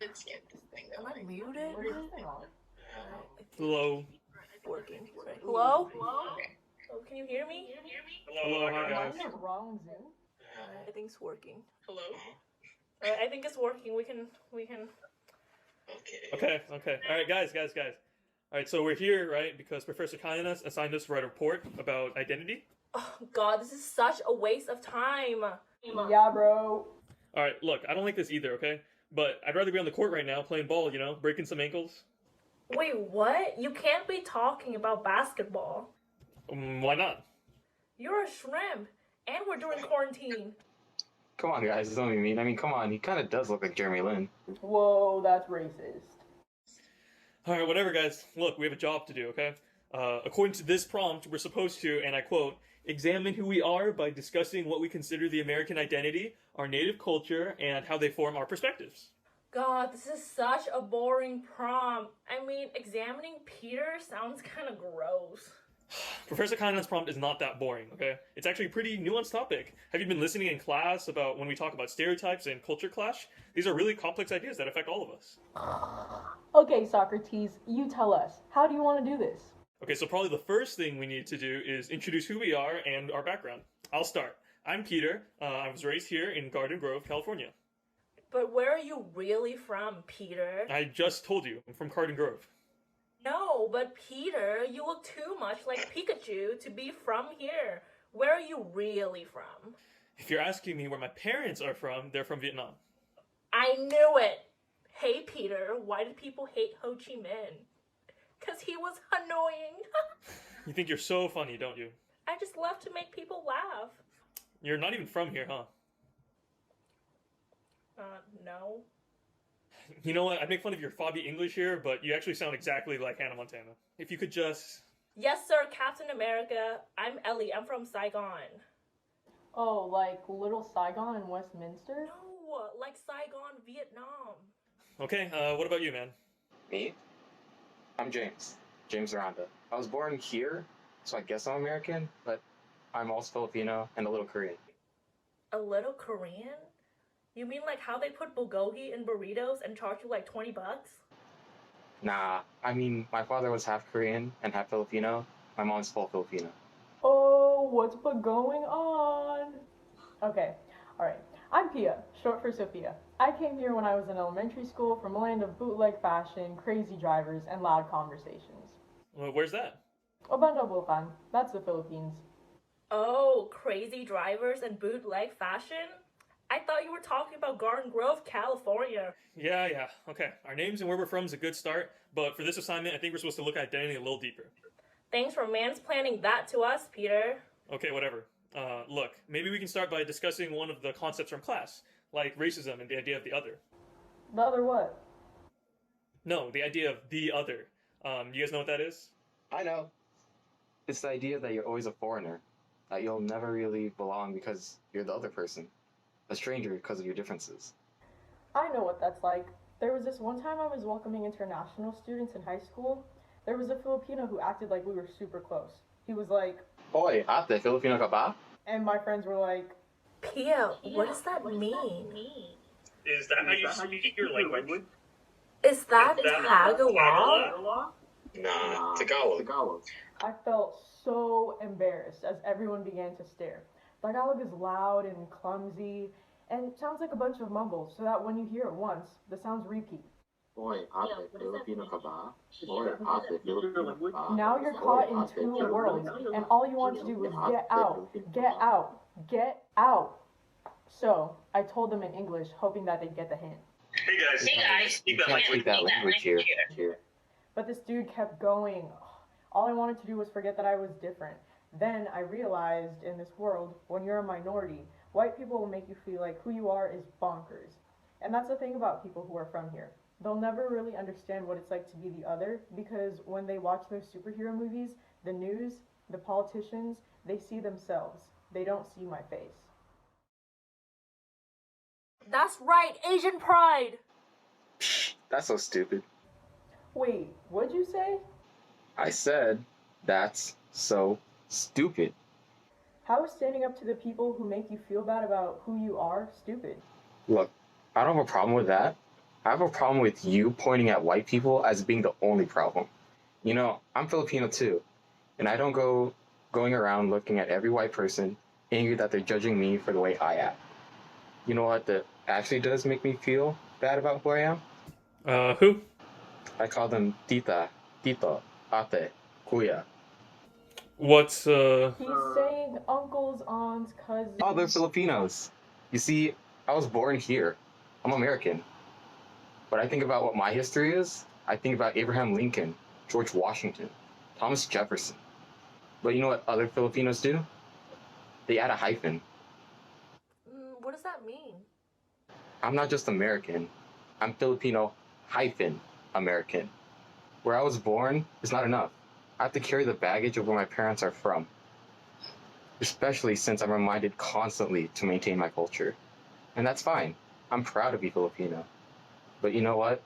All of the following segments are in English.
Am I muted? Hello. Working. Right. Hello? Oh, can you hear me? Hello, hi guys. Am I in the wrong Zoom? I think it's working. Hello? Alright, I think it's working. We can. Okay. Alright, guys. Alright, so we're here, right, because Professor Kainas assigned us to write a report about identity. Oh, God, this is such a waste of time. Yeah, bro. Alright, look, I don't like this either, okay? But I'd rather be on the court right now playing ball, breaking some ankles. Wait, what? You can't be talking about basketball. Why not? You're a shrimp, and we're doing quarantine. Come on, guys, don't be mean. I mean, come on, he kind of does look like Jeremy Lin. Whoa, that's racist. Alright, whatever, guys. Look, we have a job to do, okay? According to this prompt, we're supposed to, and I quote, examine who we are by discussing what we consider the American identity, our native culture, and how they form our perspectives. God, this is such a boring prompt. I mean, examining Peter sounds kind of gross. Professor Kainas' prompt is not that boring, okay? It's actually a pretty nuanced topic. Have you been listening in class about when we talk about stereotypes and culture clash? These are really complex ideas that affect all of us. Okay, Socrates, you tell us. How do you want to do this? Okay, so probably the first thing we need to do is introduce who we are and our background. I'll start. I'm Peter. I was raised here in Garden Grove, California. But where are you really from, Peter? I just told you, I'm from Garden Grove. No, but Peter, you look too much like Pikachu to be from here. Where are you really from? If you're asking me where my parents are from, they're from Vietnam. I knew it! Hey, Peter, why did people hate Ho Chi Minh? Because he was annoying. You think you're so funny, don't you? I just love to make people laugh. You're not even from here, huh? No. You know what? I make fun of your fobby English here, but you actually sound exactly like Hannah Montana. If you could just... Yes, sir, Captain America. I'm Ellie. I'm from Saigon. Oh, like Little Saigon in Westminster? No, like Saigon, Vietnam. Okay, what about you, man? Me? I'm James. James Aranda. I was born here, so I guess I'm American, but I'm also Filipino and a little Korean. A little Korean? You mean like how they put bulgogi in burritos and charge you like 20 bucks? Nah, I mean, my father was half Korean and half Filipino. My mom's full Filipino. Oh, what's been going on? Okay, alright. I'm Pia, short for Sophia. I came here when I was in elementary school from a land of bootleg fashion, crazy drivers, and loud conversations. Where's that? Obando Bulacan, that's the Philippines. Oh, crazy drivers and bootleg fashion? I thought you were talking about Garden Grove, California. Yeah, okay. Our names and where we're from is a good start, but for this assignment, I think we're supposed to look at identity a little deeper. Thanks for mansplaining that to us, Peter. Okay, whatever. Look, maybe we can start by discussing one of the concepts from class, like racism and the idea of the other. The other what? No, the idea of the other. You guys know what that is? I know. It's the idea that you're always a foreigner, that you'll never really belong because you're the other person, a stranger because of your differences. I know what that's like. There was this one time I was welcoming international students in high school. There was a Filipino who acted like we were super close. He was like, Hoy, ate, Filipino ka ba? and my friends were like, Pia, what does that mean? Is that how you speak your language? Is that Tagalog? Nah, Tagalog. I felt so embarrassed as everyone began to stare. Tagalog is loud and clumsy and sounds like a bunch of mumbles, so that when you hear it once, the sounds repeat. Hoy, ate, Filipino ka ba? Hoy, ate, Filipino ka ba? Now you're caught in two worlds, and all you want to do is get out, get out, get out. So I told them in English, hoping that they'd get the hint. Hey guys. You can't speak that language here. But this dude kept going. All I wanted to do was forget that I was different. Then I realized in this world, when you're a minority, white people will make you feel like who you are is bonkers. And that's the thing about people who are from here. They'll never really understand what it's like to be the other because when they watch those superhero movies, the news, the politicians, they see themselves. They don't see my face. That's right, Asian pride! That's so stupid. Wait, what'd you say? I said, that's so stupid. How is standing up to the people who make you feel bad about who you are stupid? Look, I don't have a problem with that. I have a problem with you pointing at white people as being the only problem. You know, I'm Filipino too, and I don't go going around looking at every white person angry that they're judging me for the way I act. You know what that actually does make me feel bad about who I am? Who? I call them tita, tito, ate, kuya. What's, He's saying uncles, aunts, cousins. Oh, they're Filipinos. You see, I was born here. I'm American. But I think about what my history is. I think about Abraham Lincoln, George Washington, Thomas Jefferson. But you know what other Filipinos do? They add a hyphen. What does that mean? I'm not just American. I'm Filipino hyphen American. Where I was born is not enough. I have to carry the baggage of where my parents are from. Especially since I'm reminded constantly to maintain my culture. And that's fine. I'm proud to be Filipino. But you know what?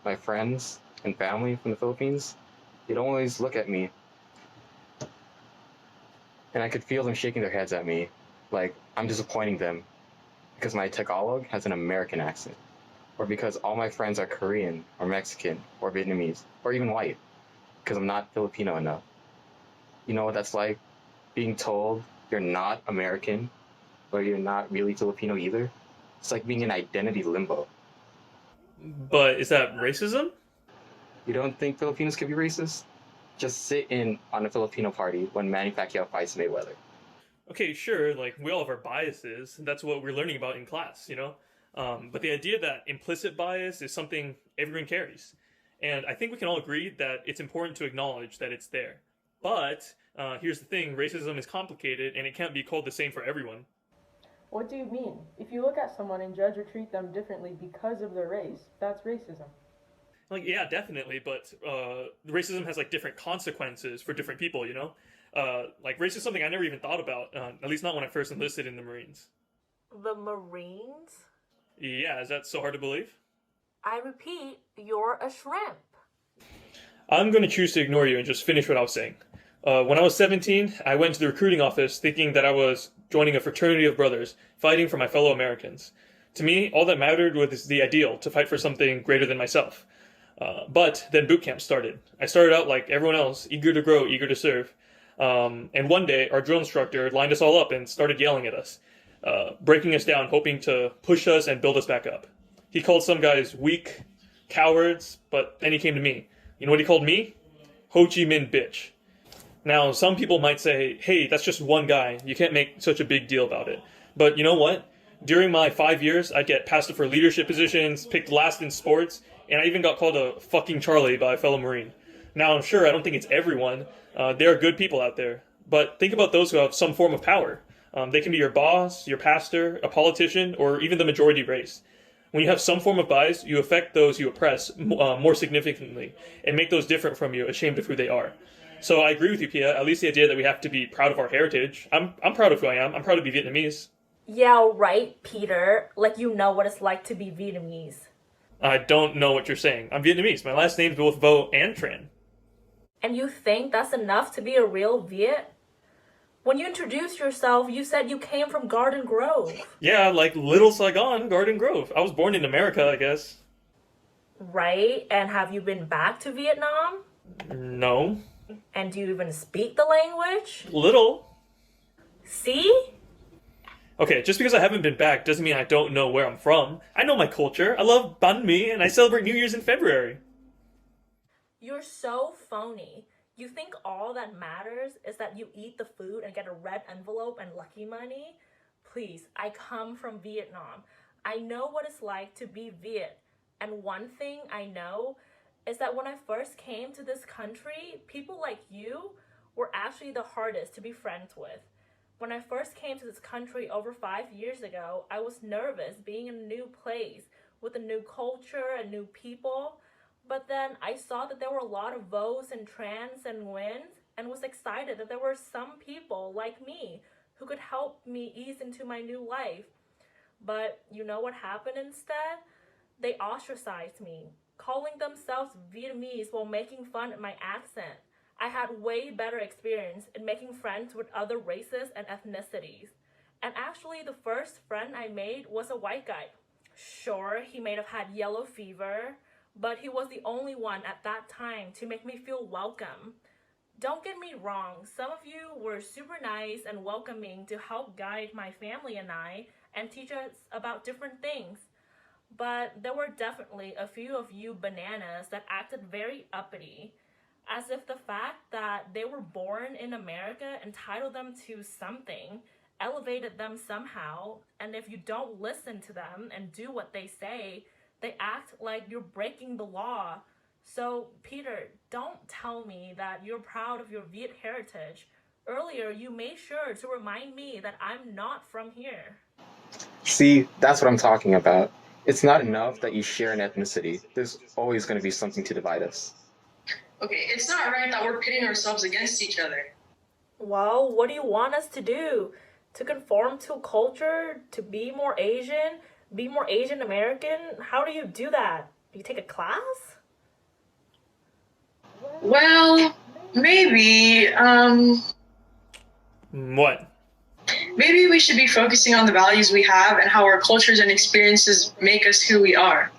My friends and family from the Philippines, they don't always look at me. And I could feel them shaking their heads at me, like I'm disappointing them because my Tagalog has an American accent, or because all my friends are Korean, or Mexican, or Vietnamese, or even white, because I'm not Filipino enough. You know what that's like? Being told you're not American, but you're not really Filipino either. It's like being in identity limbo. but is that racism? You don't think Filipinos can be racist? Just sit in on a Filipino party when Manny Pacquiao fights Mayweather. Okay, sure, like, we all have our biases. That's what we're learning about in class, you know? But the idea that implicit bias is something everyone carries. And I think we can all agree that it's important to acknowledge that it's there. But here's the thing, racism is complicated and it can't be called the same for everyone. What do you mean? If you look at someone and judge or treat them differently because of their race, that's racism. Like, yeah, definitely, but racism has like different consequences for different people, you know? Like, race is something I never even thought about, at least not when I first enlisted in the Marines. The Marines? Yeah, is that so hard to believe? I repeat, you're a shrimp. I'm going to choose to ignore you and just finish what I was saying. When I was 17, I went to the recruiting office thinking that I was joining a fraternity of brothers, fighting for my fellow Americans. To me, all that mattered was the ideal, to fight for something greater than myself. But then boot camp started. I started out like everyone else, eager to grow, eager to serve. And one day, our drill instructor lined us all up and started yelling at us, breaking us down, hoping to push us and build us back up. He called some guys weak, cowards, but then he came to me. You know what he called me? Ho Chi Minh bitch. Now, some people might say, hey, that's just one guy. You can't make such a big deal about it. But you know what? During my 5 years, I'd get passed up for leadership positions, picked last in sports, and I even got called a fucking Charlie by a fellow Marine. Now, I'm sure I don't think it's everyone. There are good people out there. But think about those who have some form of power. They can be your boss, your pastor, a politician, or even the majority race. When you have some form of bias, you affect those you oppress more significantly and make those different from you ashamed of who they are. So I agree with you, Pia, at least the idea that we have to be proud of our heritage. I'm proud of who I am. I'm proud to be Vietnamese. Yeah, right, Peter. Like you know what it's like to be Vietnamese. I don't know what you're saying. I'm Vietnamese. My last name's both Vo and Tran. And you think that's enough to be a real Viet? When you introduced yourself, you said you came from Garden Grove. Yeah, like Little Saigon, Garden Grove. I was born in America, I guess. Right? And have you been back to Vietnam? No. And do you even speak the language? Little. See? Okay, just because I haven't been back doesn't mean I don't know where I'm from. I know my culture. I love banh mi, and I celebrate New Year's in February. You're so phony. You think all that matters is that you eat the food and get a red envelope and lucky money? Please, I come from Vietnam. I know what it's like to be Viet. And one thing I know is that when I first came to this country, people like you were actually the hardest to be friends with. When I first came to this country over 5 years ago, I was nervous being in a new place with a new culture and new people. But then I saw that there were a lot of Vos and Trans and Nguyen's and was excited that there were some people like me who could help me ease into my new life. But you know what happened instead? They ostracized me, calling themselves Vietnamese while making fun of my accent. I had way better experience in making friends with other races and ethnicities. And actually, the first friend I made was a white guy. Sure, he may have had yellow fever, but he was the only one at that time to make me feel welcome. Don't get me wrong, some of you were super nice and welcoming to help guide my family and I and teach us about different things. But there were definitely a few of you bananas that acted very uppity, as if the fact that they were born in America entitled them to something, elevated them somehow, and if you don't listen to them and do what they say, they act like you're breaking the law. So, Peter, don't tell me that you're proud of your Viet heritage. Earlier, you made sure to remind me that I'm not from here. See, that's what I'm talking about. It's not enough that you share an ethnicity. There's always going to be something to divide us. Okay, it's not right that we're pitting ourselves against each other. Well, what do you want us to do? To conform to culture? To be more Asian? Be more Asian American? How do you do that? Do you take a class? Well, maybe, What? maybe we should be focusing on the values we have and how our cultures and experiences make us who we are.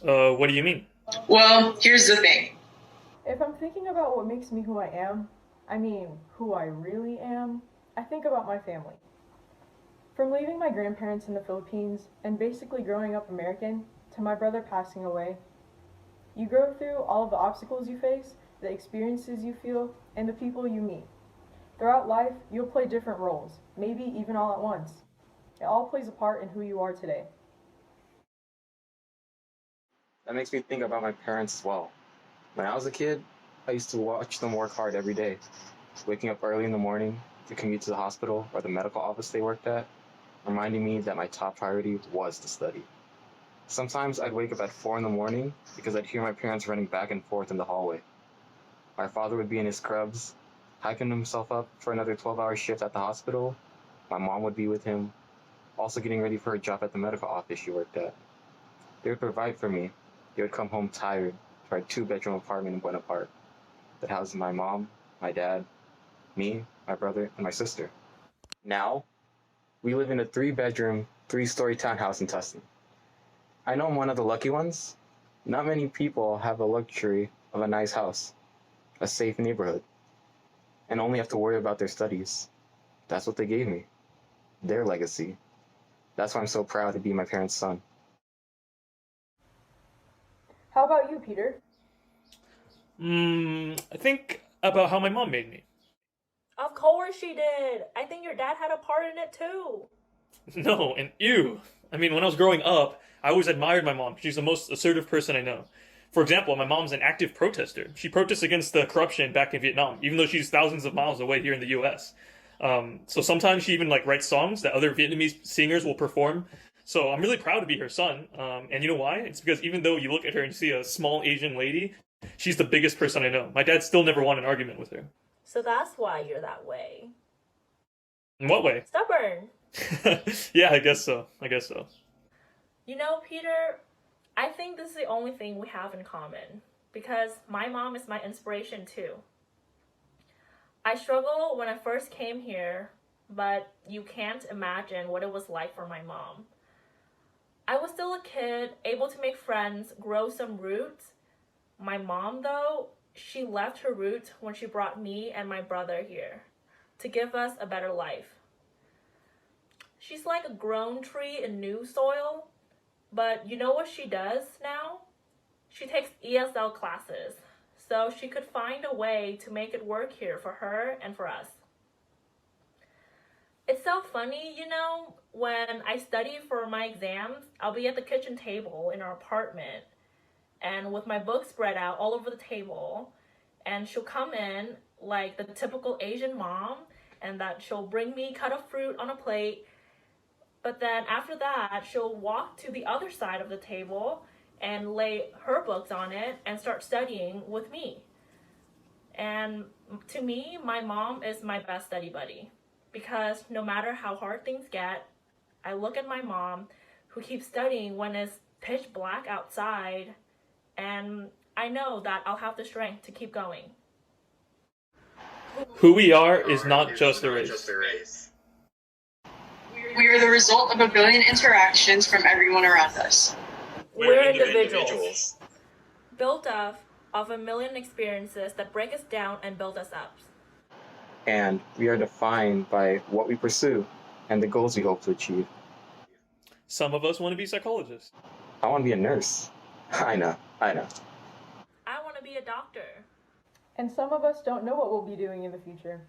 What do you mean? Well, here's the thing. If I'm thinking about what makes me who I am, I mean, who I really am, I think about my family. From leaving my grandparents in the Philippines and basically growing up American to my brother passing away, you grow through all of the obstacles you face, the experiences you feel, and the people you meet. Throughout life, you'll play different roles, maybe even all at once. It all plays a part in who you are today. That makes me think about my parents as well. When I was a kid, I used to watch them work hard every day, waking up early in the morning to commute to the hospital or the medical office they worked at, reminding me that my top priority was to study. Sometimes I'd wake up at 4 in the morning because I'd hear my parents running back and forth in the hallway. My father would be in his scrubs, hyping himself up for another 12-hour shift at the hospital. My mom would be with him, also getting ready for her job at the medical office she worked at. They would provide for me. They would come home tired to our 2-bedroom apartment in Buena Park that houses my mom, my dad, me, my brother, and my sister. Now, we live in a 3-bedroom, 3-story townhouse in Tustin. I know I'm one of the lucky ones. Not many people have the luxury of a nice house, a safe neighborhood, and only have to worry about their studies. That's what they gave me, their legacy. That's why I'm so proud to be my parents' son. How about you, Peter? I think about how my mom made me. Of course she did. I think your dad had a part in it too. No, and ew. I mean, when I was growing up, I always admired my mom. She's the most assertive person I know. For example, my mom's an active protester. She protests against the corruption back in Vietnam, even though she's thousands of miles away here in the U.S. So sometimes she even writes songs that other Vietnamese singers will perform. So I'm really proud to be her son. And you know why? It's because even though you look at her and see a small Asian lady, she's the biggest person I know. My dad still never won an argument with her. So that's why you're that way. In what way? Stubborn. Yeah, I guess so. You know, Peter, I think this is the only thing we have in common because my mom is my inspiration too. I struggled when I first came here, but you can't imagine what it was like for my mom. I was still a kid, able to make friends, grow some roots. My mom, though, she left her roots when she brought me and my brother here to give us a better life. She's like a grown tree in new soil, but you know what she does now? She takes ESL classes, so she could find a way to make it work here for her and for us. It's so funny, you know, when I study for my exams, I'll be at the kitchen table in our apartment and with my books spread out all over the table, and she'll come in like the typical Asian mom and that she'll bring me cut of fruit on a plate, but then after that she'll walk to the other side of the table and lay her books on it and start studying with me. And to me, my mom is my best study buddy because no matter how hard things get, I look at my mom who keeps studying when it's pitch black outside, and I know that I'll have the strength to keep going. Who we are is not just a race. We are the result of a billion interactions from everyone around us. We're individuals. Built of a million experiences that break us down and build us up. And we are defined by what we pursue and the goals we hope to achieve. Some of us want to be psychologists. I want to be a nurse. I know. I want to be a doctor. And some of us don't know what we'll be doing in the future.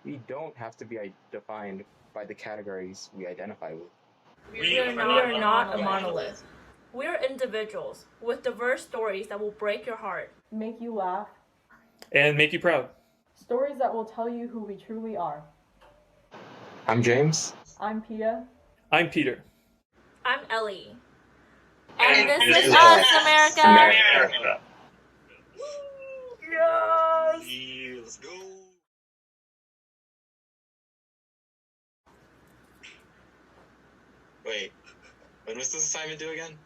We don't have to be defined by the categories we identify with. We are not a monolith. We're individuals with diverse stories that will break your heart. Make you laugh. And make you proud. Stories that will tell you who we truly are. I'm James. I'm Pia. I'm Peter. I'm Ellie. And this is us, America! America. Yes! Let's go. Wait, when was this assignment due again?